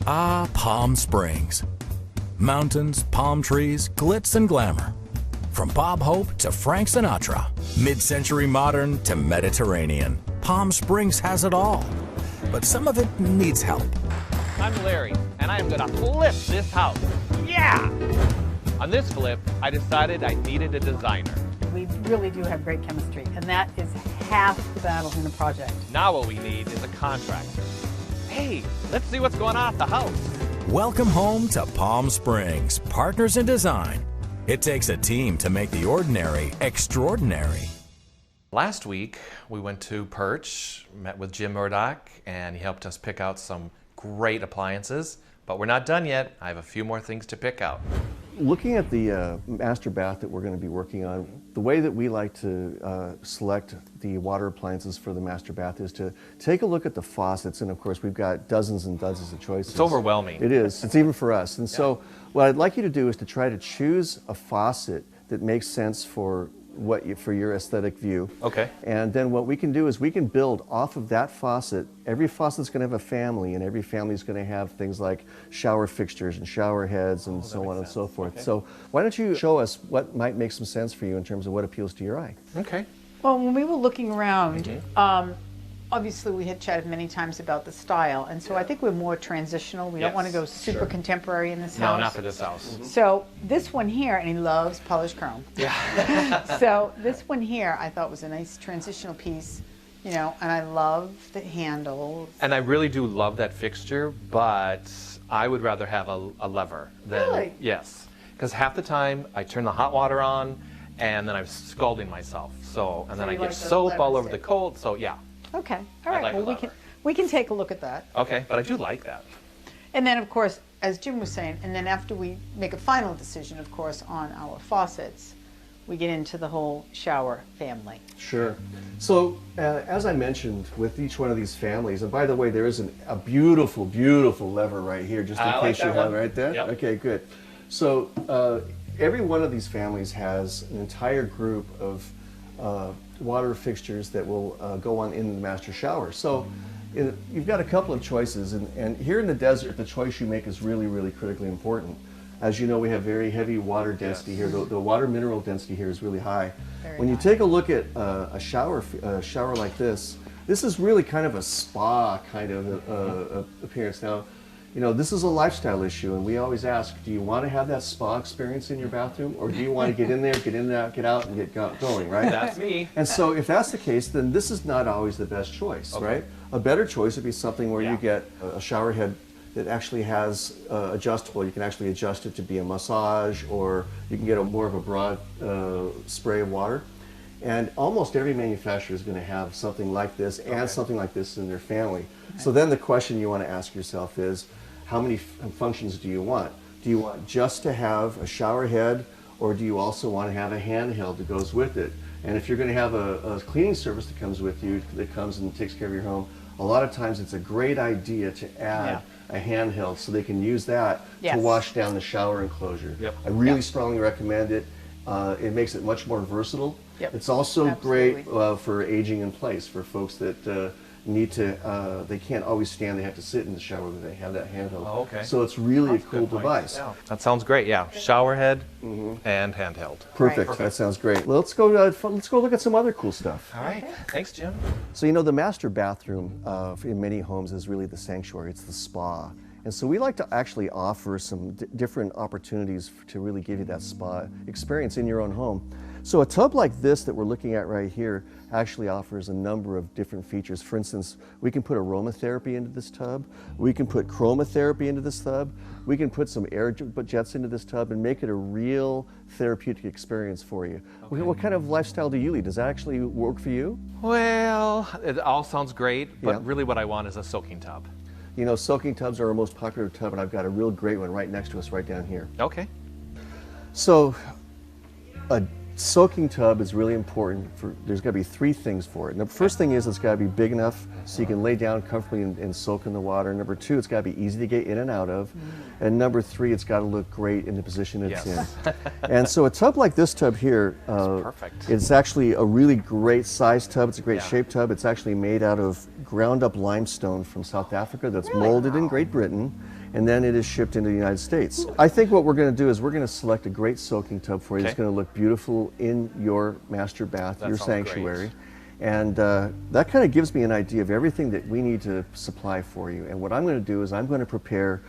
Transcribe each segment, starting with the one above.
Ah, Palm Springs. Mountains, palm trees, glitz and glamour. From Bob Hope to Frank Sinatra, mid-century modern to Mediterranean, Palm Springs has it all. But some of it needs help. I'm Larry, and I am gonna flip this house. Yeah! On this flip, I decided I needed a designer. We really do have great chemistry, and that is half the battle in a project. Now what we need is a contractor. Hey, let's see what's going on at the house. Welcome home to Palm Springs, Partners in Design. It takes a team to make the ordinary extraordinary. Last week, we went to Perch, met with Jim Murdoch, and he helped us pick out some great appliances. But we're not done yet. I have a few more things to pick out. Looking at the master bath that we're going to be working on, the way that we like to select the water appliances for the master bath is to take a look at the faucets, and of course we've got dozens and dozens of choices. It's overwhelming. It is. It's even for us. And so what I'd like you to do is to try to choose a faucet that makes sense for for your aesthetic view. Okay. And then what we can do is we can build off of that faucet. Every faucet's going to have a family, and every family is going to have things like shower fixtures and shower heads and so on and so forth. Okay. So why don't you show us what might make some sense for you in terms of what appeals to your eye? Okay. Well, when we were looking around, obviously we had chatted many times about the style, and so I think we're more transitional. We don't want to go super contemporary in this house. No, not for this house. So this one here, and he loves polished chrome. Yeah. So this one here I thought was a nice transitional piece, you know, and I love the handles. And I really do love that fixture, but I would rather have a lever than... Really? Yes. Because half the time I turn the hot water on, and then I'm scalding myself. So, and then I you get like the soap lever all over stick. the cold, so yeah. Okay, all right. like a Well, lever. we can take a look at that. Okay, but I do like that. And then, of course, as Jim was saying, and then after we make a final decision, of course, on our faucets, we get into the whole shower family. Sure. So as I mentioned, with each one of these families, and by the way, there is a beautiful, beautiful lever right here, just in I like case you that have it one. right there. Yep. Okay, good. So every one of these families has an entire group of water fixtures that will go on in the master shower. So you've got a couple of choices, and here in the desert, the choice you make is really, really critically important. As you know, we have very heavy water density here. The water mineral density here is really high. When you take a look at a shower like this is really kind of a spa kind of appearance. Now, you know, this is a lifestyle issue, and we always ask, do you want to have that spa experience in your bathroom, or do you want to get in there, get out, and get going, right? That's me. And so if that's the case, then this is not always the best choice, right? A better choice would be something where you get a shower head that actually has adjustable. You can actually adjust it to be a massage, or you can get more of a broad spray of water. And almost every manufacturer is going to have something like this and something like this in their family. So then the question you want to ask yourself is, how many functions do you want? Do you want just to have a shower head, or do you also want to have a handheld that goes with it? And if you're going to have a cleaning service that comes with you, that comes and takes care of your home, a lot of times it's a great idea to add a handheld so they can use that to wash down the shower enclosure. I really strongly recommend it. It makes it much more versatile. It's also great for aging in place, for folks that need to, they can't always stand, they have to sit in the shower, but they have that handheld. Oh, okay. So it's really a cool device. Yeah. That sounds great, yeah. Shower head and handheld. Perfect. That sounds great. Let's go look at some other cool stuff. All right. Thanks, Jim. So, you know, the master bathroom in many homes is really the sanctuary. It's the spa. And so we like to actually offer some different opportunities to really give you that spa experience in your own home. So a tub like this that we're looking at right here actually offers a number of different features. For instance, we can put aromatherapy into this tub. We can put chromotherapy into this tub. We can put some air jets into this tub and make it a real therapeutic experience for you. What kind of lifestyle do you lead? Does that actually work for you? Well, it all sounds great, but really what I want is a soaking tub. You know, soaking tubs are our most popular tub, and I've got a real great one right next to us right down here. Okay. So a soaking tub is really important. There's got to be three things for it. The first thing is it's got to be big enough so you can lay down comfortably and soak in the water. Number two, it's got to be easy to get in and out of. And number three, it's got to look great in the position it's in. And so a tub like this tub here, perfect. It's actually a really great size tub. It's a great shaped tub. It's actually made out of ground up limestone from South Africa that's molded in Great Britain. and then it is shipped into the United States. I think what we're going to do is we're going to select a great soaking tub for you. Okay. It's going to look beautiful in your master bath, That your sounds sanctuary. great. And that kind of gives me an idea of everything that we need to supply for you. And what I'm going to do is I'm going to prepare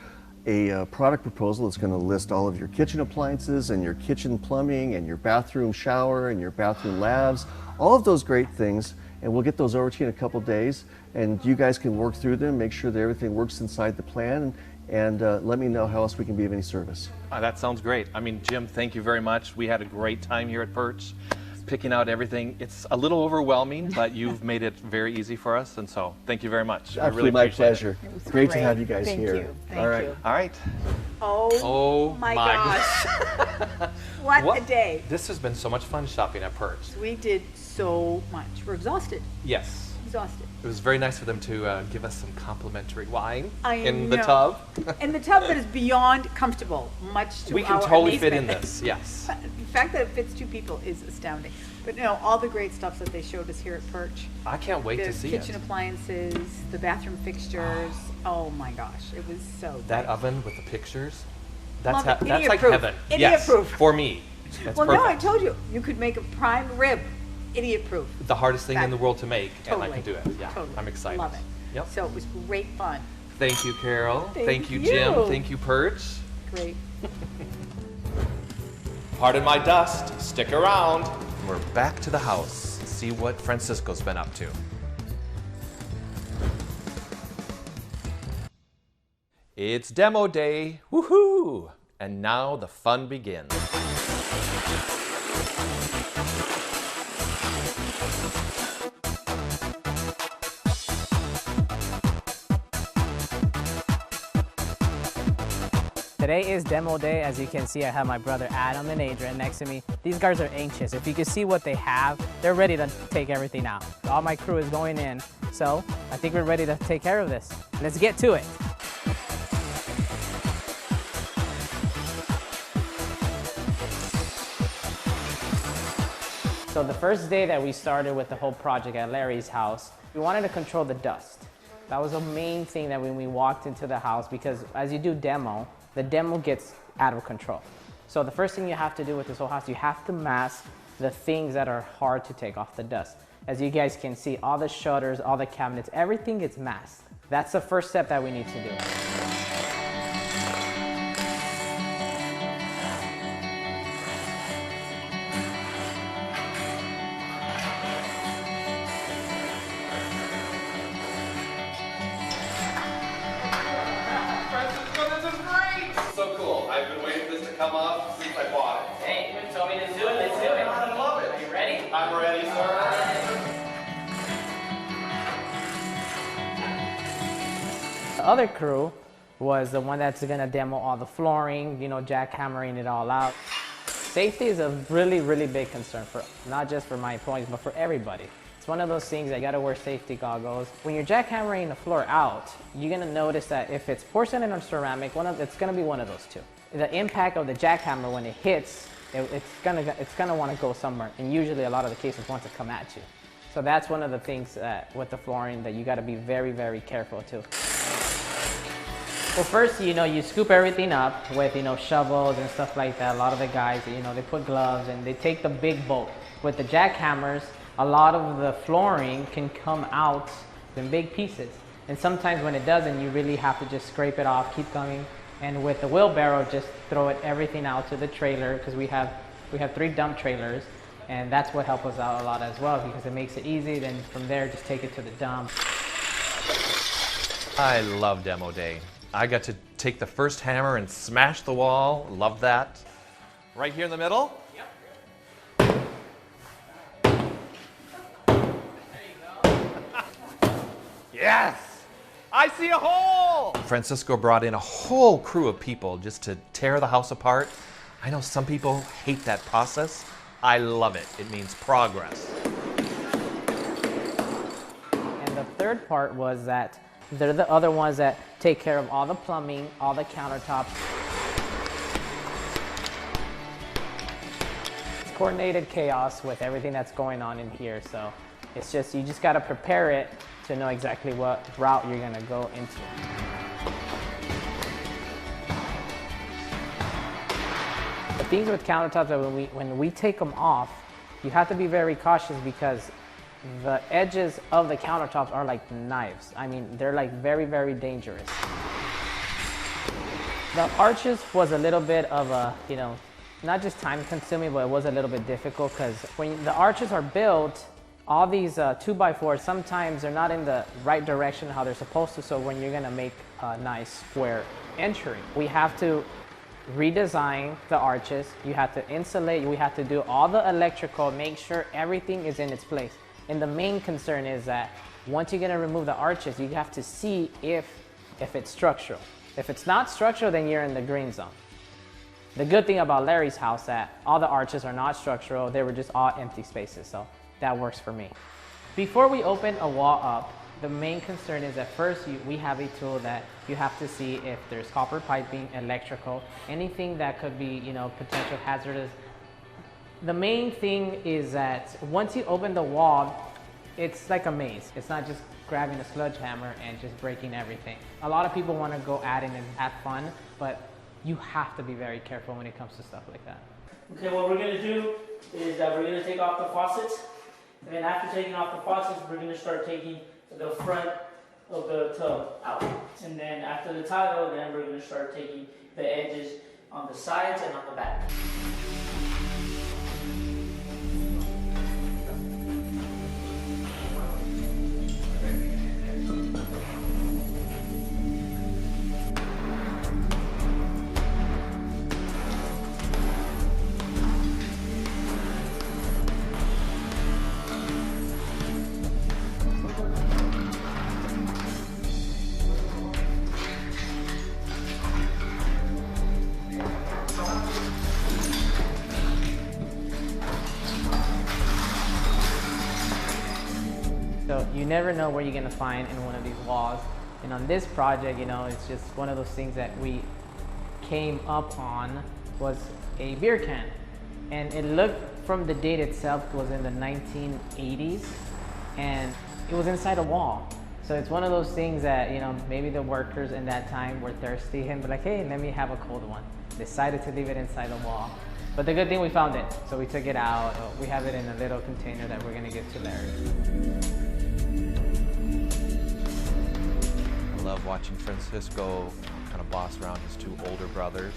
a product proposal that's going to list all of your kitchen appliances and your kitchen plumbing and your bathroom shower and your bathroom lavs, all of those great things. And we'll get those over to you in a couple days, and you guys can work through them, make sure that everything works inside the plan, and let me know how else we can be of any service. That sounds great. I mean, Jim, thank you very much. We had a great time here at Perch, picking out everything. It's a little overwhelming, but you've made it very easy for us, and so thank you very much. I really Absolutely, my appreciate pleasure. it. It was Great to have you guys Thank here. you. Thank All right. you. All right. Oh, my gosh. What a day. This has been so much fun shopping at Perch. We did so much. We're exhausted. Yes. Exhausted. It was very nice for them to give us some complimentary wine I in the know. tub. And the tub that is beyond comfortable, much to We can our totally fit amazement. in this, yes. The fact that it fits 2 people is astounding. But no, all the great stuff that they showed us here at Perch. I can't wait The to see kitchen it. appliances, the bathroom fixtures. Oh my gosh, it was so That great. oven with the pictures, that's, Love it. that's Idiot like proof. heaven. Idiot Yes, proof. for me. That's Well, perfect. no, I told you, you could make a prime rib, idiot proof. The hardest thing in That- the world to make, and I Totally. can do it. Yeah, Totally. I'm excited. Love it. Yep. So it was great fun. Thank you, Carol. Thank you, you. Jim. Thank you, Perch. Great. Pardon my dust. Stick around. We're back to the house. See what Francisco's been up to. It's demo day. Woohoo! And now the fun begins. Today is demo day. As you can see, I have my brother Adam and Adrian next to me. These guys are anxious. If you can see what they have, they're ready to take everything out. All my crew is going in, so I think we're ready to take care of this. Let's get to it. So the first day that we started with the whole project at Larry's house, we wanted to control the dust. That was the main thing that when we walked into the house, because as you do demo, the demo gets out of control. So the first thing you have to do with this whole house, you have to mask the things that are hard to take off the dust. As you guys can see, all the shutters, all the cabinets, everything gets masked. That's the first step that we need to do. So cool. I've been waiting for this to come up since I bought it. Hey, you told me to do it, let's do it. I love it. Are you ready? I'm ready, sir. The other crew was the one that's gonna demo all the flooring, you know, jackhammering it all out. Safety is a really, really big concern for not just for my employees, but for everybody. It's one of those things that you gotta wear safety goggles. When you're jackhammering the floor out, you're gonna notice that if it's porcelain or ceramic, it's gonna be one of those two. The impact of the jackhammer when it hits, it's gonna want to go somewhere, and usually a lot of the cases want to come at you. So that's one of the things that with the flooring that you gotta be very, very careful too. Well, first, you know, you scoop everything up with, you know, shovels and stuff like that. A lot of the guys, you know, they put gloves and they take the big bolt. With the jackhammers, a lot of the flooring can come out in big pieces. And sometimes when it doesn't, you really have to just scrape it off, keep going. And with the wheelbarrow, just throw everything out to the trailer, because we have 3 dump trailers. And that's what helps us out a lot as well, because it makes it easy. Then from there, just take it to the dump. I love demo day. I got to take the first hammer and smash the wall. Love that. Right here in the middle. Yes! I see a hole! Francisco brought in a whole crew of people just to tear the house apart. I know some people hate that process. I love it. It means progress. And the third part was that they're the other ones that take care of all the plumbing, all the countertops. It's coordinated chaos with everything that's going on in here, so it's just, you just gotta prepare it to know exactly what route you're gonna go into. things with countertops that when we take them off, you have to be very cautious because the edges of the countertops are like knives. I mean, they're like very, very dangerous. The arches was a little bit of a, not just time consuming, but it was a little bit difficult because when the arches are built, all these 2x4s, sometimes they're not in the right direction how they're supposed to, so when you're gonna make a nice square entry, we have to redesign the arches, you have to insulate, we have to do all the electrical, make sure everything is in its place. And the main concern is that once you're gonna remove the arches, you have to see if it's structural. If it's not structural, then you're in the green zone. The good thing about Larry's house that all the arches are not structural, they were just all empty spaces, so that works for me. Before we open a wall up, the main concern is that first we have a tool that you have to see if there's copper piping, electrical, anything that could be, potential hazardous. The main thing is that once you open the wall, it's like a maze. It's not just grabbing a sledgehammer and just breaking everything. A lot of people want to go at it and have fun, but you have to be very careful when it comes to stuff like that. Okay, what we're going to do is that we're going to take off the faucets, and then after taking off the faucets, we're going to start taking the front of the tub out. And then after the tile, then we're going to start taking the edges on the sides and on the back. So you never know where you're gonna find in one of these walls. And on this project, it's just one of those things that we came up on was a beer can. And it looked from the date itself was in the 1980s and it was inside a wall. So it's one of those things that, maybe the workers in that time were thirsty and be like, hey, let me have a cold one. Decided to leave it inside the wall. But the good thing we found it. So we took it out. We have it in a little container that we're gonna give to Larry. I love watching Francisco kind of boss around his two older brothers,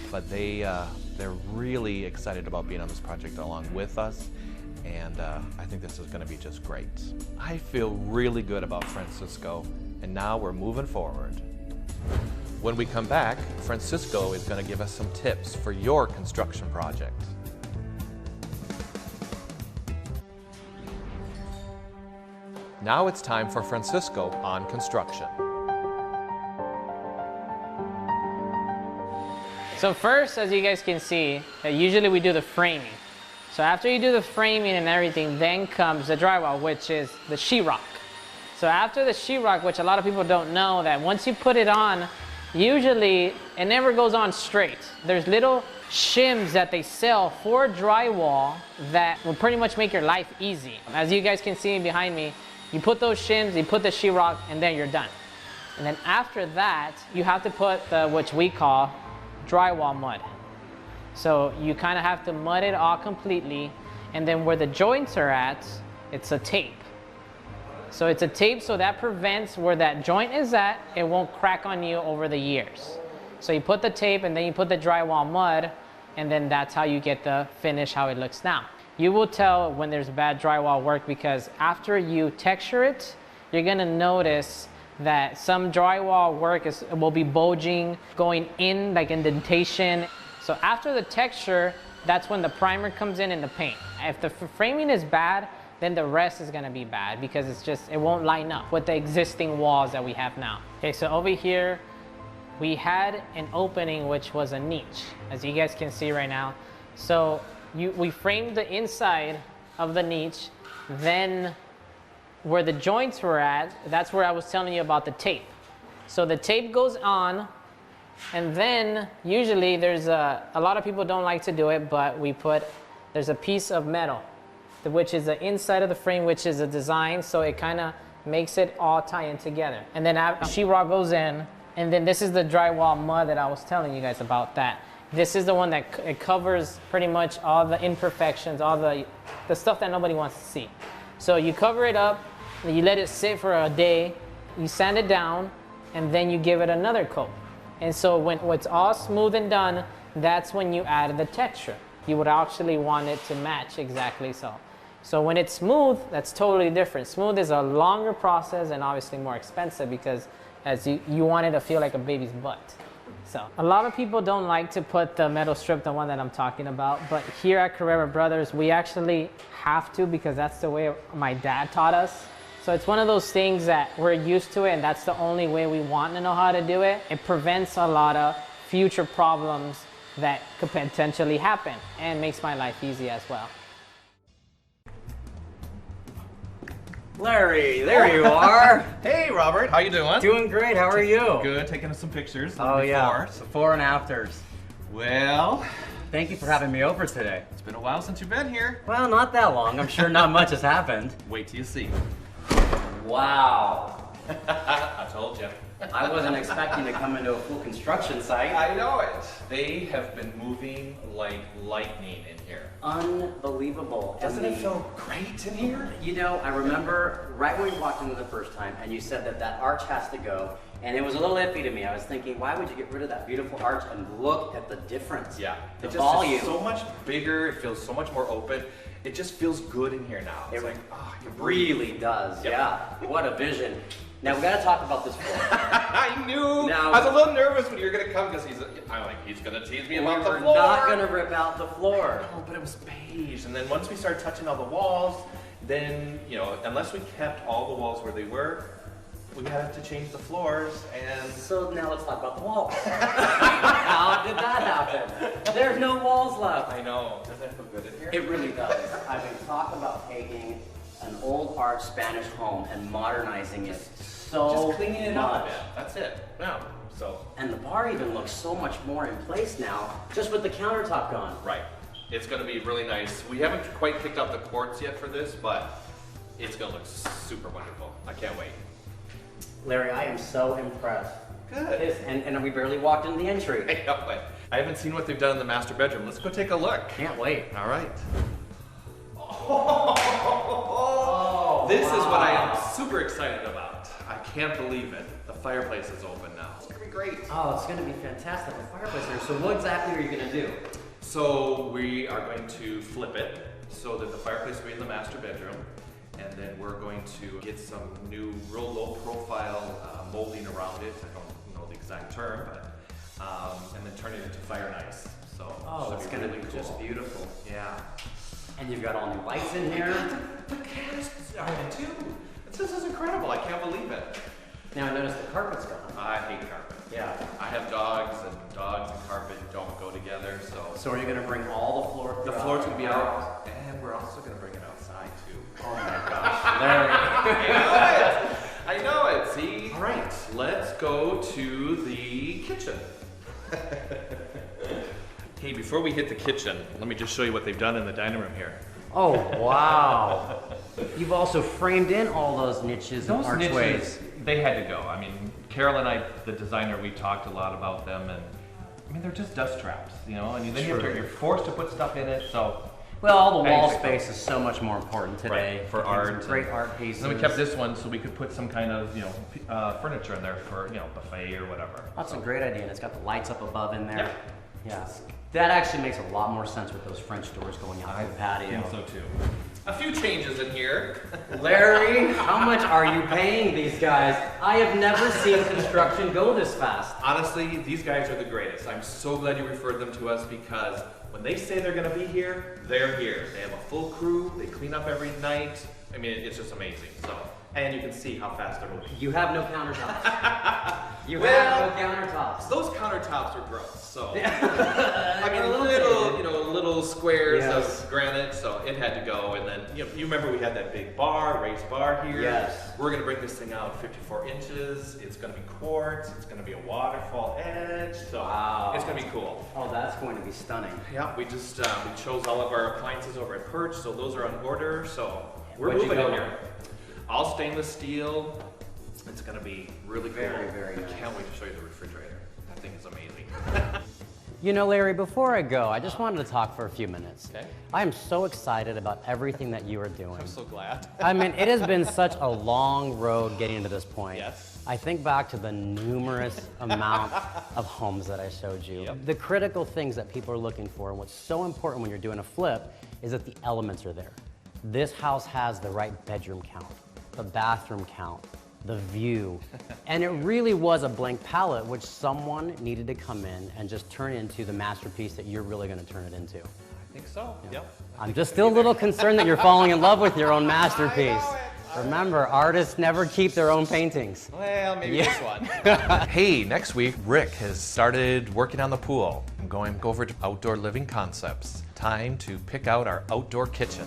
but they're really excited about being on this project along with us, and I think this is going to be just great. I feel really good about Francisco, and now we're moving forward. When we come back, Francisco is going to give us some tips for your construction project. Now it's time for Francisco on construction. So first, as you guys can see, usually we do the framing. So after you do the framing and everything, then comes the drywall, which is the sheetrock. So after the sheetrock, which a lot of people don't know, that once you put it on, usually it never goes on straight. There's little shims that they sell for drywall that will pretty much make your life easy. As you guys can see behind me, you put those shims, you put the sheetrock, and then you're done. And then after that, you have to put the, which we call drywall mud. So you kind of have to mud it all completely, and then where the joints are at, it's a tape. So it's a tape, so that prevents where that joint is at, it won't crack on you over the years. So you put the tape and then you put the drywall mud, and then that's how you get the finish how it looks now. You will tell when there's bad drywall work because after you texture it, you're gonna notice that some drywall work will be bulging, going in like indentation. So after the texture, that's when the primer comes in and the paint. If the framing is bad, then the rest is gonna be bad because it won't line up with the existing walls that we have now. Okay, so over here, we had an opening which was a niche, as you guys can see right now. So we framed the inside of the niche, then where the joints were at, that's where I was telling you about the tape. So the tape goes on, and then usually there's a lot of people don't like to do it, but there's a piece of metal, which is the inside of the frame, which is a design, so it kind of makes it all tie in together. And then sheetrock goes in, and then this is the drywall mud that I was telling you guys about that. This is the one that it covers pretty much all the imperfections, all the stuff that nobody wants to see. So you cover it up, you let it sit for a day, you sand it down, and then you give it another coat. And so when it's all smooth and done, that's when you add the texture. You would actually want it to match exactly so. So when it's smooth, that's totally different. Smooth is a longer process and obviously more expensive because as you want it to feel like a baby's butt. So a lot of people don't like to put the metal strip, the one that I'm talking about, but here at Carrera Brothers, we actually have to because that's the way my dad taught us. So it's one of those things that we're used to it and that's the only way we want to know how to do it. It prevents a lot of future problems that could potentially happen and makes my life easy as well. Larry, there you are. Hey, Robert, how you doing? Doing great. How are you? Good. Taking some pictures. Oh yeah, Before. before and afters. Well, Thank you for having me over today. it's been a while since you've been here. Well, not that long. I'm sure not much has happened. Wait till you see. Wow. I told you. I wasn't expecting to come into a full construction site. I know it. They have been moving like lightning in here. Unbelievable. Doesn't it feel great in here? You know, I remember right when we walked in the first time and you said that that arch has to go, and it was a little iffy to me. I was thinking, why would you get rid of that beautiful arch? And look at the difference. Yeah. The It just volume. is so much bigger. It feels so much more open. It just feels good in here now. It's like, oh, you breathe. Really does, Yep. yeah. What a vision. Now we gotta talk about this floor. I knew. Now- I was a little nervous when you were gonna come because he's gonna tease me about the We're floor. not gonna rip out the floor. Oh, but it was beige. And then once we started touching all the walls, then, unless we kept all the walls where they were, we had to change the floors and... So now let's talk about the walls. How did that happen? There's no walls left. I know. Doesn't that feel good in here? It really does. I mean, talk about taking an old arch Spanish home and modernizing it so Just cleaning it up a much. bit. That's it. Yeah. So... And the bar even looks so much more in place now, just with the countertop gone. Right. It's going to be really nice. We haven't quite picked out the quartz yet for this, but it's going to look super wonderful. I can't wait. Larry, I am so impressed. Good. And we barely walked into the entry. I know it. I haven't seen what they've done in the master bedroom. Let's go take a look. Can't wait. All right. This is what I am super excited about. I can't believe it. The fireplace is open now. It's going to be great. Oh, it's going to be fantastic. The fireplace here. So what exactly are you going to do? So we are going to flip it so that the fireplace will be in the master bedroom. And then we're going to get some new real low profile molding around it. I don't know the exact term, but and then turn it into fire and ice. So It's going to be cool. just beautiful. Yeah. And you've got all new lights in here. The cats are in too. This is incredible. I can't believe it. Now I noticed the carpet's gone. I hate carpet. Yeah. I have dogs and carpet don't go together. So So are you going to bring all the floor? the floor's gonna be out, and we're also gonna bring it outside too. Oh my gosh, Larry. I know it. See. All right. Let's go to the kitchen. Hey, before we hit the kitchen, let me just show you what they've done in the dining room here. Oh wow! You've also framed in all those niches and archways. niches, they had to go. I mean, Carol and I, the designer, we talked a lot about them, and I mean, they're just dust traps, and then you're forced to put stuff in it. So, Well, all the wall Basically. space is so much more important today. Right, for You can art some great and- art pieces. then we kept this one so we could put some kind of furniture in there for buffet or whatever. That's a great idea, and it's got the lights up above in there. Yeah. Yeah. That actually makes a lot more sense with those French doors going out to the patio. I think so too. A few changes in here. Larry, how much are you paying these guys? I have never seen construction go this fast. Honestly, these guys are the greatest. I'm so glad you referred them to us because when they say they're going to be here, they're here. They have a full crew. They clean up every night. I mean, it's just amazing. And you can see how fast they're moving. You have no countertops. You Well, have no countertops. Those countertops are gross. So I mean, little squares of granite. So it had to go. And then you remember we had that big bar, raised bar here. Yes. We're going to bring this thing out 54 inches. It's going to be quartz. It's going to be a waterfall edge. So it's going to be cool. Oh, that's going to be stunning. Yeah, we just we chose all of our appliances over at Perch, so those are on order. So we're What'd you moving go in here. All stainless steel. It's going to be really cool. Very, very I nice. can't wait to show you the refrigerator. That thing is amazing. You know, Larry, before I go, I just wanted to talk for a few minutes. Okay. I am so excited about everything that you are doing. I'm so glad. I mean, it has been such a long road getting to this point. Yes. I think back to the numerous amount of homes that I showed you. Yep. The critical things that people are looking for and what's so important when you're doing a flip is that the elements are there. This house has the right bedroom count, the bathroom count, the view, and it really was a blank palette which someone needed to come in and just turn into the masterpiece that you're really going to turn it into. I think so. Yep. I'm just still a little concerned that you're falling in love with your own masterpiece. Remember, artists never keep their own paintings. Well, maybe this one. Hey, next week, Rick has started working on the pool. I'm going over to outdoor living concepts. Time to pick out our outdoor kitchen.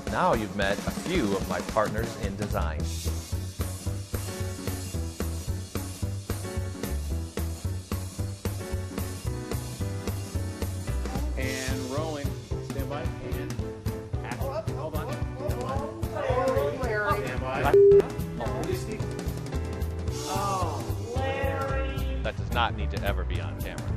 Now you've met a few of my partners in design. And rolling. Stand by. And action. Hold on. Stand by. Oh, Larry. That does not need to ever be on camera.